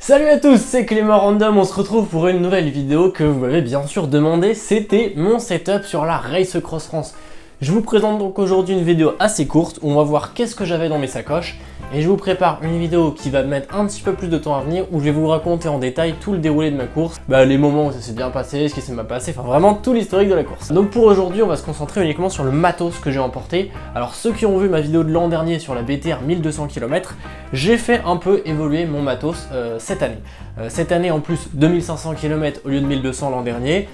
Salut à tous, c'est Clément Random, on se retrouve pour une nouvelle vidéo que vous m'avez bien sûr demandé, c'était mon setup sur la Race Cross France. Je vous présente donc aujourd'hui une vidéo assez courte où on va voir qu'est-ce que j'avais dans mes sacoches et je vous prépare une vidéo qui va mettre un petit peu plus de temps à venir où je vais vous raconter en détail tout le déroulé de ma course, les moments où ça s'est bien passé, ce qui s'est mal passé, enfin vraiment tout l'historique de la course. Donc pour aujourd'hui on va se concentrer uniquement sur le matos que j'ai emporté. Alors ceux qui ont vu ma vidéo de l'an dernier sur la BTR 1200 km, j'ai fait un peu évoluer mon matos cette année. Cette année en plus 2500 km au lieu de 1200 l'an dernier,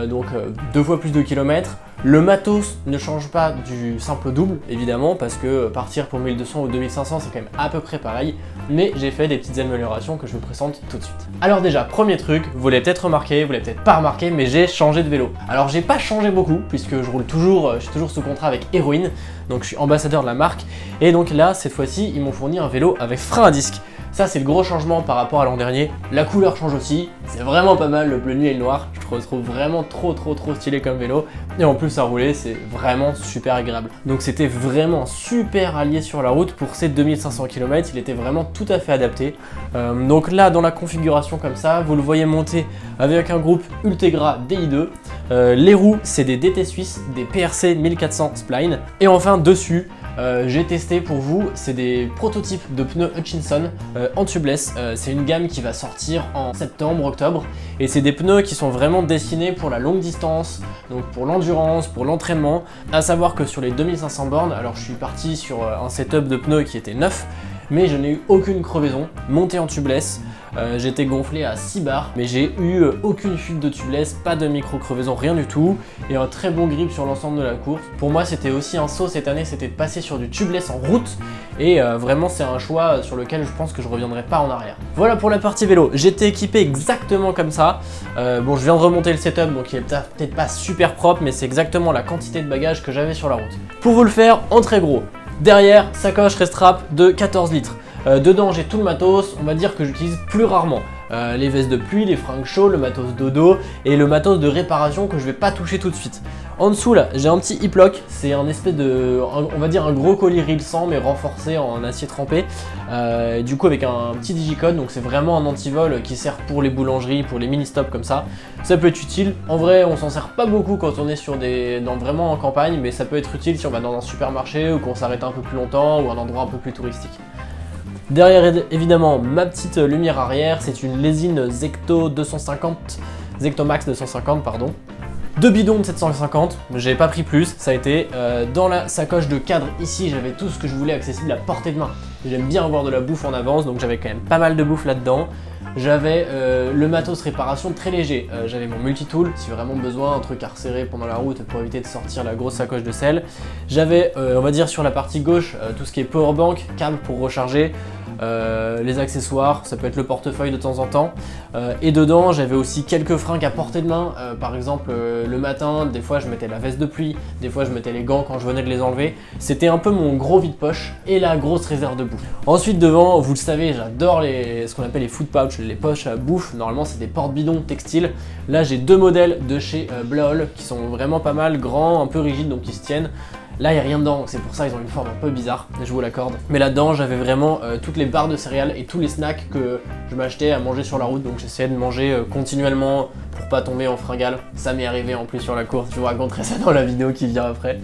donc 2 fois plus de kilomètres. Le matos ne change pas du simple au double évidemment parce que partir pour 1200 ou 2500 c'est quand même à peu près pareil, mais j'ai fait des petites améliorations que je vous présente tout de suite. Alors déjà premier truc, vous l'avez peut-être remarqué, vous l'avez peut-être pas remarqué, mais j'ai changé de vélo. Alors j'ai pas changé beaucoup puisque je roule toujours, je suis toujours sous contrat avec Heroin, donc je suis ambassadeur de la marque et donc là cette fois-ci ils m'ont fourni un vélo avec frein à disque. Ça c'est le gros changement par rapport à l'an dernier. La couleur change aussi, c'est vraiment pas mal, le bleu nuit et le noir. Je trouve vraiment trop stylé comme vélo. Et en plus à rouler c'est vraiment super agréable. Donc c'était vraiment super allié sur la route pour ces 2500 km, il était vraiment tout à fait adapté. Donc là dans la configuration comme ça, vous le voyez monter avec un groupe Ultegra DI2. Les roues c'est des DT suisses, des PRC 1400 Spline. Et enfin dessus, j'ai testé pour vous, c'est des prototypes de pneus Hutchinson en tubeless. C'est une gamme qui va sortir en septembre, octobre et c'est des pneus qui sont vraiment destinés pour la longue distance, donc pour l'endurance, pour l'entraînement. À savoir que sur les 2500 bornes, alors je suis parti sur un setup de pneus qui était neuf, mais je n'ai eu aucune crevaison, monté en tubeless. J'étais gonflé à 6 bars, mais j'ai eu aucune fuite de tubeless, pas de micro-crevaison, rien du tout, et un très bon grip sur l'ensemble de la course. Pour moi, c'était aussi un saut cette année, c'était de passer sur du tubeless en route, et vraiment c'est un choix sur lequel je pense que je reviendrai pas en arrière. Voilà pour la partie vélo, j'étais équipé exactement comme ça. Bon, je viens de remonter le setup, donc il est peut-être pas super propre, mais c'est exactement la quantité de bagages que j'avais sur la route. Pour vous le faire, en très gros, derrière, sacoche Restrap de 14 litres. Dedans j'ai tout le matos, on va dire que j'utilise plus rarement. Les vestes de pluie, les fringues chaudes, le matos dodo et le matos de réparation que je vais pas toucher tout de suite. En dessous là, j'ai un petit hip-lock, c'est un espèce de, on va dire un gros colis Ril 100 mais renforcé en acier trempé. Du coup avec un petit digicode, donc c'est vraiment un antivol qui sert pour les boulangeries, pour les mini-stops comme ça. Ça peut être utile, en vrai on s'en sert pas beaucoup quand on est sur vraiment en campagne, mais ça peut être utile si on va dans un supermarché ou qu'on s'arrête un peu plus longtemps ou un endroit un peu plus touristique. Derrière évidemment ma petite lumière arrière, c'est une Lesin Zectomax 250 pardon. 2 bidons de 750, j'ai pas pris plus, ça a été. Dans la sacoche de cadre ici, j'avais tout ce que je voulais accessible à portée de main. J'aime bien avoir de la bouffe en avance, donc j'avais quand même pas mal de bouffe là-dedans. J'avais le matos réparation très léger, j'avais mon multitool, si vraiment besoin, un truc à resserrer pendant la route pour éviter de sortir la grosse sacoche de sel. J'avais, on va dire sur la partie gauche, tout ce qui est powerbank, câble pour recharger, les accessoires, ça peut être le portefeuille de temps en temps. Et dedans, j'avais aussi quelques fringues à portée de main, par exemple le matin, des fois je mettais la veste de pluie, des fois je mettais les gants quand je venais de les enlever. C'était un peu mon gros vide-poche et la grosse réserve de bouffe. Ensuite devant, vous le savez, j'adore ce qu'on appelle les food pouch, les poches à bouffe. Normalement c'est des porte-bidons textiles. Là j'ai deux modèles de chez Blahol qui sont vraiment pas mal, grands, un peu rigides donc qui se tiennent. Là il n'y a rien dedans, c'est pour ça ils ont une forme un peu bizarre, je vous l'accorde. Mais là-dedans j'avais vraiment toutes les barres de céréales et tous les snacks que je m'achetais à manger sur la route. Donc j'essayais de manger continuellement pour pas tomber en fringale. Ça m'est arrivé en plus sur la course, je vous raconterai ça dans la vidéo qui vient après.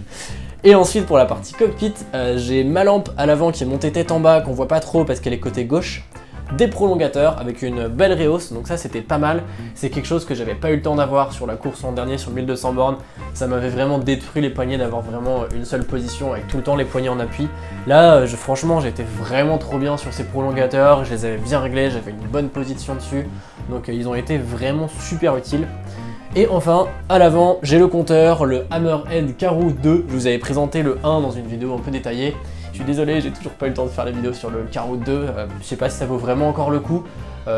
Et ensuite pour la partie cockpit, j'ai ma lampe à l'avant qui est montée tête en bas, qu'on voit pas trop parce qu'elle est côté gauche. Des prolongateurs avec une belle réhausse, donc ça c'était pas mal. C'est quelque chose que j'avais pas eu le temps d'avoir sur la course l'an dernier sur 1200 bornes. Ça m'avait vraiment détruit les poignets d'avoir vraiment une seule position avec tout le temps les poignets en appui. Là franchement j'étais vraiment trop bien sur ces prolongateurs, je les avais bien réglés, j'avais une bonne position dessus. Donc ils ont été vraiment super utiles. Et enfin, à l'avant, j'ai le compteur, le Hammerhead Karoo 2. Je vous avais présenté le 1 dans une vidéo un peu détaillée. Je suis désolé, j'ai toujours pas eu le temps de faire la vidéo sur le Karoo 2. Je sais pas si ça vaut vraiment encore le coup.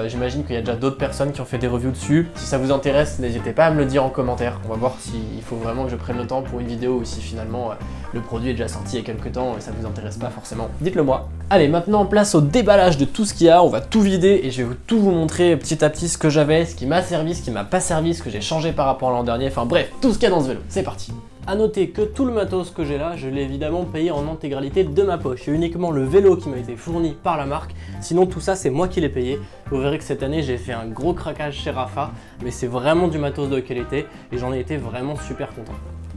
J'imagine qu'il y a déjà d'autres personnes qui ont fait des reviews dessus. Si ça vous intéresse, n'hésitez pas à me le dire en commentaire. On va voir s'il faut vraiment que je prenne le temps pour une vidéo ou si finalement le produit est déjà sorti il y a quelques temps et ça vous intéresse pas forcément. Dites-le moi. Allez, maintenant place au déballage de tout ce qu'il y a. On va tout vider et je vais tout vous montrer petit à petit ce que j'avais, ce qui m'a servi, ce qui m'a pas servi, ce que j'ai changé par rapport à l'an dernier. Enfin bref, tout ce qu'il y a dans ce vélo. C'est parti. A noter que tout le matos que j'ai là, je l'ai évidemment payé en intégralité de ma poche. Il y a uniquement le vélo qui m'a été fourni par la marque, sinon tout ça c'est moi qui l'ai payé. Vous verrez que cette année j'ai fait un gros craquage chez Rapha, mais c'est vraiment du matos de qualité et j'en ai été vraiment super content.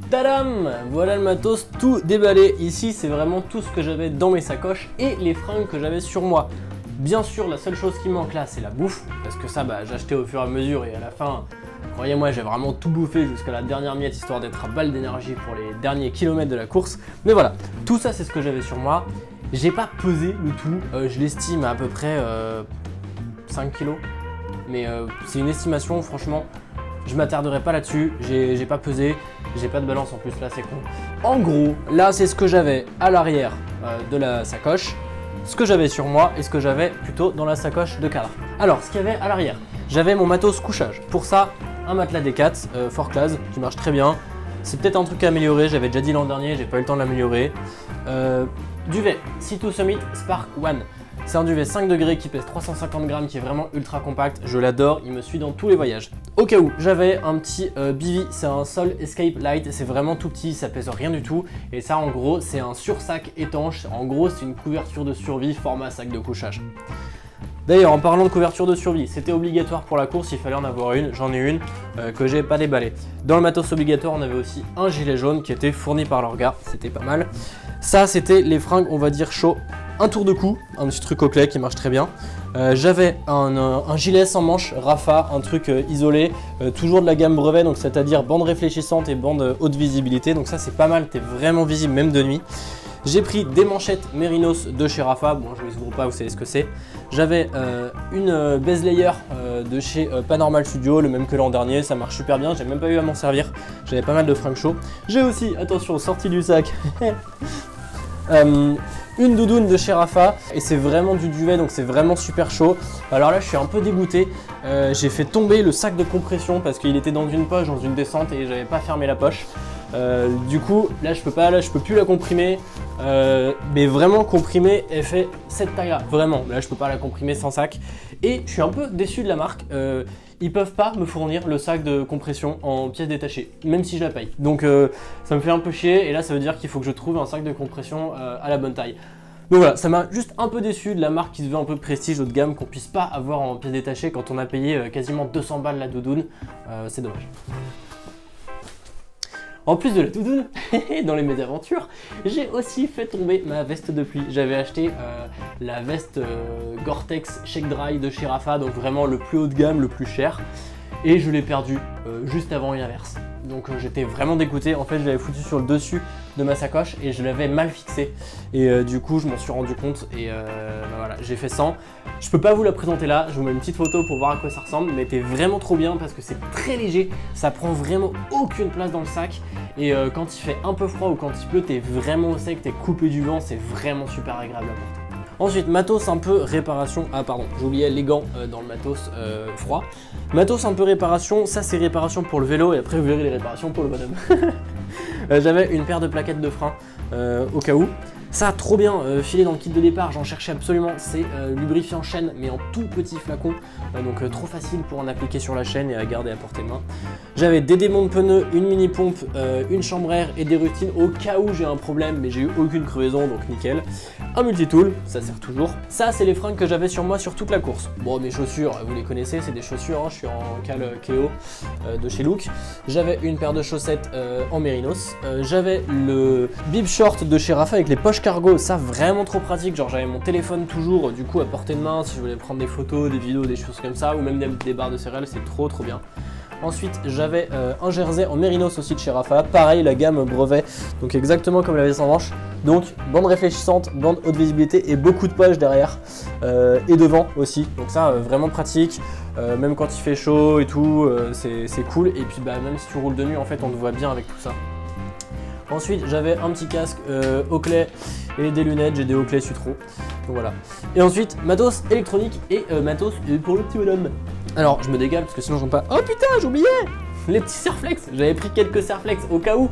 Tadam! Voilà le matos tout déballé. Ici c'est vraiment tout ce que j'avais dans mes sacoches et les fringues que j'avais sur moi. Bien sûr la seule chose qui manque là c'est la bouffe, parce que ça j'ai acheté au fur et à mesure et à la fin, croyez-moi, j'ai vraiment tout bouffé jusqu'à la dernière miette histoire d'être à balle d'énergie pour les derniers kilomètres de la course. Mais voilà, tout ça c'est ce que j'avais sur moi. J'ai pas pesé le tout, je l'estime à peu près 5 kilos. Mais c'est une estimation, franchement, je m'attarderai pas là-dessus. J'ai pas pesé, j'ai pas de balance en plus, là c'est con. En gros, là c'est ce que j'avais à l'arrière de la sacoche, ce que j'avais sur moi et ce que j'avais plutôt dans la sacoche de cadre. Alors, ce qu'il y avait à l'arrière, j'avais mon matos couchage. Pour ça, un matelas Decat, Fort Class, qui marche très bien. C'est peut-être un truc à améliorer, j'avais déjà dit l'an dernier, j'ai pas eu le temps de l'améliorer. Duvet, C2 Summit Spark One. C'est un duvet 5 degrés qui pèse 350 grammes, qui est vraiment ultra compact. Je l'adore, il me suit dans tous les voyages. Au cas où, j'avais un petit Bivy, c'est un Sol Escape Light, c'est vraiment tout petit, ça pèse rien du tout. Et ça, en gros, c'est un sursac étanche. En gros, c'est une couverture de survie format sac de couchage. D'ailleurs, en parlant de couverture de survie, c'était obligatoire pour la course, il fallait en avoir une. J'en ai une que j'ai pas déballée. Dans le matos obligatoire, on avait aussi un gilet jaune qui était fourni par l'orga, c'était pas mal. Ça, c'était les fringues, on va dire chaud. Un tour de cou, un petit truc au clé qui marche très bien. J'avais un gilet sans manche, Rapha, un truc isolé, toujours de la gamme brevet, donc c'est-à-dire bande réfléchissante et bande haute visibilité. Donc ça, c'est pas mal, t'es vraiment visible même de nuit. J'ai pris des manchettes Mérinos de chez Rapha, bon je ne les ouvre pas, vous savez ce que c'est. J'avais une base layer de chez Panormal Studio, le même que l'an dernier, ça marche super bien, j'ai même pas eu à m'en servir, j'avais pas mal de fringues chauds. J'ai aussi, attention, sorti du sac, une doudoune de chez Rapha et c'est vraiment du duvet donc c'est vraiment super chaud. Alors là je suis un peu dégoûté, j'ai fait tomber le sac de compression parce qu'il était dans une poche, dans une descente et j'avais pas fermé la poche. Du coup là je peux plus la comprimer, mais vraiment comprimer elle fait cette taille là, vraiment là je peux pas la comprimer sans sac et je suis un peu déçu de la marque. Ils peuvent pas me fournir le sac de compression en pièces détachées, même si je la paye. Donc ça me fait un peu chier et là ça veut dire qu'il faut que je trouve un sac de compression à la bonne taille. Donc voilà, ça m'a juste un peu déçu de la marque qui se veut un peu prestige haut de gamme, qu'on puisse pas avoir en pièces détachées quand on a payé quasiment 200 balles la doudoune. C'est dommage. En plus de la doudoune, dans les mésaventures, j'ai aussi fait tomber ma veste de pluie. J'avais acheté la veste Gore-Tex Shake Dry de chez Rapha, donc vraiment le plus haut de gamme, le plus cher. Et je l'ai perdu juste avant une averse. Donc j'étais vraiment dégoûté. En fait, je l'avais foutu sur le dessus de ma sacoche et je l'avais mal fixé. Et du coup, je m'en suis rendu compte et voilà, j'ai fait 100. Je peux pas vous la présenter là, je vous mets une petite photo pour voir à quoi ça ressemble, mais t'es vraiment trop bien parce que c'est très léger, ça prend vraiment aucune place dans le sac. Et quand il fait un peu froid ou quand il pleut, t'es vraiment au sec, t'es coupé du vent, c'est vraiment super agréable à porter. Ensuite, matos un peu réparation. Ah pardon, j'ai oublié les gants dans le matos froid. Matos un peu réparation, ça c'est réparation pour le vélo et après vous verrez les réparations pour le bonhomme. J'avais une paire de plaquettes de frein au cas où. Ça, trop bien, filé dans le kit de départ, j'en cherchais absolument, c'est lubrifiant chaîne, mais en tout petit flacon, donc trop facile pour en appliquer sur la chaîne et à garder à portée de main. J'avais des démonts de pneus, une mini pompe, une chambre air et des rustines au cas où j'ai un problème, mais j'ai eu aucune crevaison, donc nickel. Un multitool, ça sert toujours. Ça, c'est les fringues que j'avais sur moi sur toute la course. Bon, mes chaussures, vous les connaissez, c'est des chaussures, hein, je suis en cale Cléo de chez Look. J'avais une paire de chaussettes en Mérinos. J'avais le bib short de chez Rapha avec les poches cargo, ça vraiment trop pratique, genre j'avais mon téléphone toujours du coup à portée de main si je voulais prendre des photos, des vidéos, des choses comme ça ou même des barres de céréales, c'est trop bien. Ensuite j'avais un jersey en Mérinos aussi de chez Rapha, pareil la gamme brevet, donc exactement comme la veste en manche, donc bande réfléchissante, bande haute visibilité et beaucoup de poches derrière et devant aussi, donc ça vraiment pratique, même quand il fait chaud et tout, c'est cool et puis même si tu roules de nuit en fait on te voit bien avec tout ça. Ensuite, j'avais un petit casque Oakley et des lunettes, j'ai des Oakley Sutro. Donc voilà. Et ensuite, matos électronique et matos pour le petit bonhomme. Alors, je me dégale parce que sinon j'en pas. Oh putain, j'oubliais les petits Serflex. J'avais pris quelques Serflex au cas où.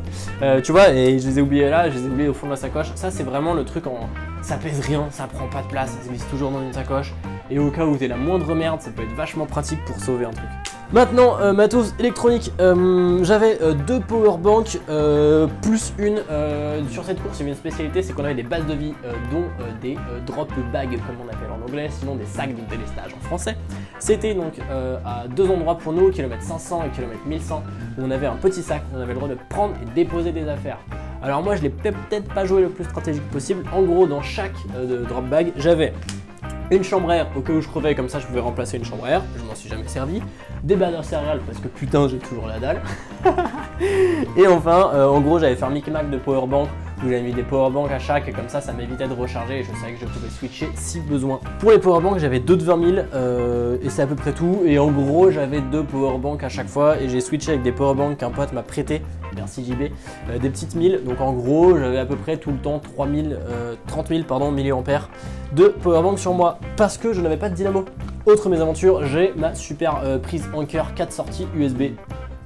Tu vois, et je les ai oubliés là, je les ai oubliés au fond de ma sacoche. Ça, c'est vraiment le truc en. Ça pèse rien, ça prend pas de place, ça se glisse toujours dans une sacoche. Et au cas où t'es la moindre merde, ça peut être vachement pratique pour sauver un truc. Maintenant, matos électronique, j'avais 2 powerbanks plus une. Sur cette course, il y avait une spécialité, c'est qu'on avait des bases de vie, dont des drop bags comme on appelle en anglais, sinon des sacs de délestage en français. C'était donc à 2 endroits pour nous, kilomètre 500 et kilomètre 1100, où on avait un petit sac, où on avait le droit de prendre et déposer des affaires. Alors moi je l'ai peut-être pas joué le plus stratégique possible. En gros, dans chaque drop bag, j'avais une chambre à air au cas où je crevais, comme ça je pouvais remplacer une chambre à air, je m'en suis jamais servi. Des barres de céréales parce que putain j'ai toujours la dalle. Et enfin, en gros j'avais fait un micmac de powerbank où j'avais mis des powerbanks à chaque et comme ça m'évitait de recharger et je savais que je pouvais switcher si besoin. Pour les powerbanks j'avais 2 de 20 000 et c'est à peu près tout. Et en gros j'avais 2 powerbanks à chaque fois et j'ai switché avec des powerbanks qu'un pote m'a prêté. Merci JB, des petites 1000, donc en gros j'avais à peu près tout le temps 30 000 milliampères de powerbank sur moi parce que je n'avais pas de dynamo. Autre mésaventure, j'ai ma super prise Anker 4 sorties USB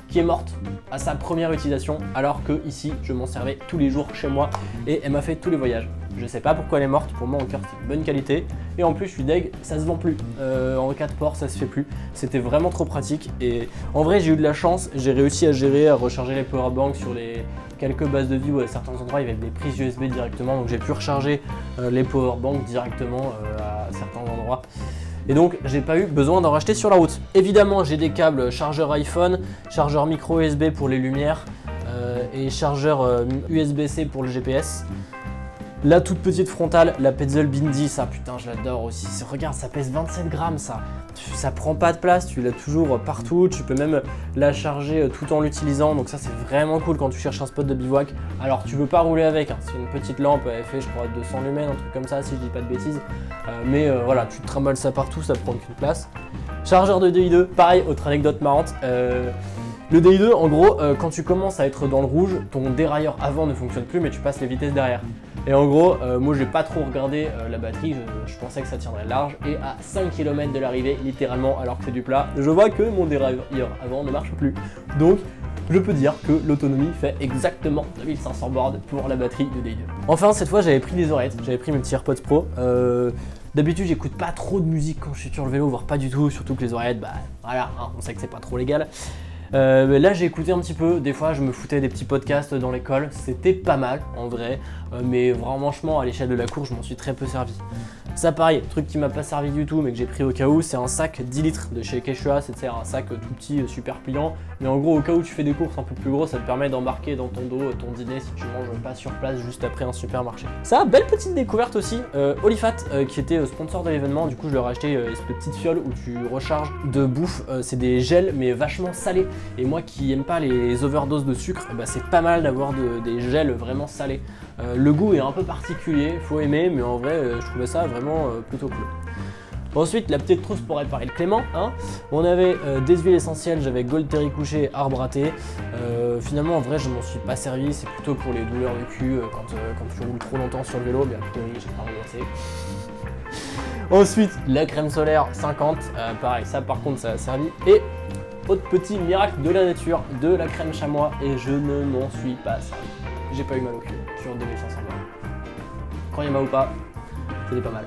qui est morte à sa première utilisation alors que ici je m'en servais tous les jours chez moi et elle m'a fait tous les voyages. Je sais pas pourquoi elle est morte, pour moi Anker c'est une bonne qualité et en plus je suis deg, ça se vend plus, en 4 ports ça se fait plus, c'était vraiment trop pratique et en vrai j'ai eu de la chance, j'ai réussi à gérer, à recharger les powerbanks sur les quelques bases de vie où à certains endroits il y avait des prises USB directement donc j'ai pu recharger les powerbanks directement à certains endroits. Et donc j'ai pas eu besoin d'en racheter sur la route. Évidemment j'ai des câbles chargeur iPhone, chargeur micro USB pour les lumières et chargeur USB-C pour le GPS. La toute petite frontale, la Petzl Bindi, ça putain je l'adore aussi. Regarde, ça pèse 27 grammes ça. Ça prend pas de place, tu l'as toujours partout. Tu peux même la charger tout en l'utilisant. Donc ça c'est vraiment cool quand tu cherches un spot de bivouac. Alors tu veux pas rouler avec, hein. C'est une petite lampe, elle fait je crois 200 lumens, un truc comme ça si je dis pas de bêtises. Mais voilà, tu te trimbales ça partout, ça prend aucune place. Chargeur de DI2, pareil, autre anecdote marrante. Le DI2, en gros, quand tu commences à être dans le rouge, ton dérailleur avant ne fonctionne plus mais tu passes les vitesses derrière. Et en gros, moi j'ai pas trop regardé la batterie, je pensais que ça tiendrait large et à 5 km de l'arrivée, littéralement alors que c'est du plat, je vois que mon dérailleur avant ne marche plus. Donc je peux dire que l'autonomie fait exactement 2500 bornes pour la batterie de DI2. Enfin cette fois j'avais pris des oreillettes, j'avais pris mes petits AirPods Pro. D'habitude j'écoute pas trop de musique quand je suis sur le vélo, voire pas du tout, surtout que les oreillettes, bah voilà, hein, on sait que c'est pas trop légal. Là j'ai écouté un petit peu, des fois je me foutais des petits podcasts dans l'école, c'était pas mal en vrai, mais vraiment franchement à l'échelle de la course je m'en suis très peu servi. Ça pareil, truc qui m'a pas servi du tout mais que j'ai pris au cas où, c'est un sac 10 litres de chez Quechua, c'est un sac tout petit, super pliant, mais en gros au cas où tu fais des courses un peu plus gros, ça te permet d'embarquer dans ton dos ton dîner si tu manges pas sur place juste après un supermarché. Ça, belle petite découverte aussi, Olifat qui était sponsor de l'événement, du coup je leur ai acheté cette petite fiole où tu recharges de bouffe, c'est des gels mais vachement salés. Et moi qui aime pas les overdoses de sucre, bah c'est pas mal d'avoir des gels vraiment salés. Le goût est un peu particulier, faut aimer, mais en vrai je trouvais ça vraiment plutôt cool. Ensuite la petite trousse pour réparer le Clément, hein. On avait des huiles essentielles, j'avais Gold Terry couché, arbre raté. Finalement en vrai je m'en suis pas servi, c'est plutôt pour les douleurs de cul quand tu roules trop longtemps sur le vélo, mais a priori j'ai pas roulé assez. Ensuite la crème solaire 50, pareil ça par contre ça a servi. Et autre petit miracle de la nature, de la crème chamois et je ne m'en suis pas servi. J'ai pas eu mal au cul sur 2500 bornes. Croyez-moi ou pas, c'était pas mal.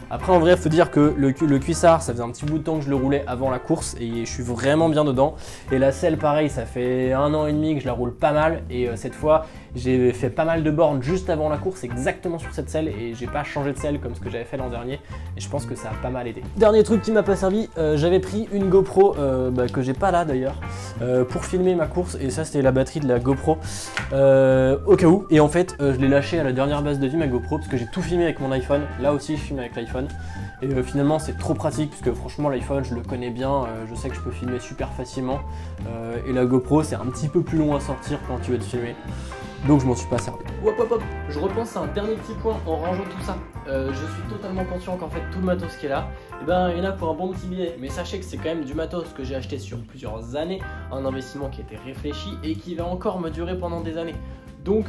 Après en vrai, faut dire que le cuissard, ça faisait un petit bout de temps que je le roulais avant la course et je suis vraiment bien dedans. Et la selle, pareil, ça fait 1 an et demi que je la roule pas mal et cette fois, j'ai fait pas mal de bornes juste avant la course, exactement sur cette selle et j'ai pas changé de selle comme ce que j'avais fait l'an dernier et je pense que ça a pas mal aidé. Dernier truc qui m'a pas servi, j'avais pris une GoPro que j'ai pas là d'ailleurs pour filmer ma course et ça c'était la batterie de la GoPro au cas où et en fait je l'ai lâché à la dernière base de vie ma GoPro parce que j'ai tout filmé avec mon iPhone, là aussi je filme avec l'iPhone et finalement c'est trop pratique parce que franchement l'iPhone je le connais bien, je sais que je peux filmer super facilement et la GoPro c'est un petit peu plus long à sortir quand tu veux te filmer. Donc je m'en suis pas servi. Hop hop hop, je repense à un dernier petit point en rangeant tout ça. Je suis totalement conscient qu'en fait tout le matos qui est là, eh ben, il y en a pour un bon petit billet. Mais sachez que c'est quand même du matos que j'ai acheté sur plusieurs années, un investissement qui a été réfléchi et qui va encore me durer pendant des années. Donc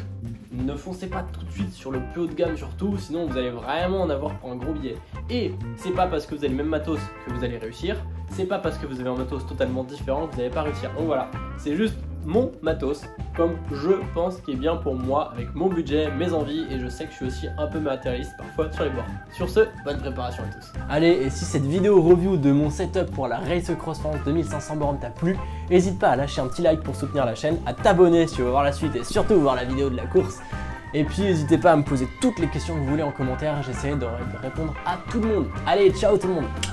ne foncez pas tout de suite sur le plus haut de gamme surtout, sinon vous allez vraiment en avoir pour un gros billet. Et c'est pas parce que vous avez le même matos que vous allez réussir, c'est pas parce que vous avez un matos totalement différent que vous n'allez pas réussir. Donc voilà, c'est juste mon matos, comme je pense qu'il est bien pour moi, avec mon budget, mes envies, et je sais que je suis aussi un peu matérialiste parfois sur les bords. Sur ce, bonne préparation à tous. Allez, et si cette vidéo review de mon setup pour la Race Cross France 2500 bornes t'a plu, n'hésite pas à lâcher un petit like pour soutenir la chaîne, à t'abonner si tu veux voir la suite et surtout voir la vidéo de la course. Et puis n'hésitez pas à me poser toutes les questions que vous voulez en commentaire, j'essaierai de répondre à tout le monde. Allez, ciao tout le monde!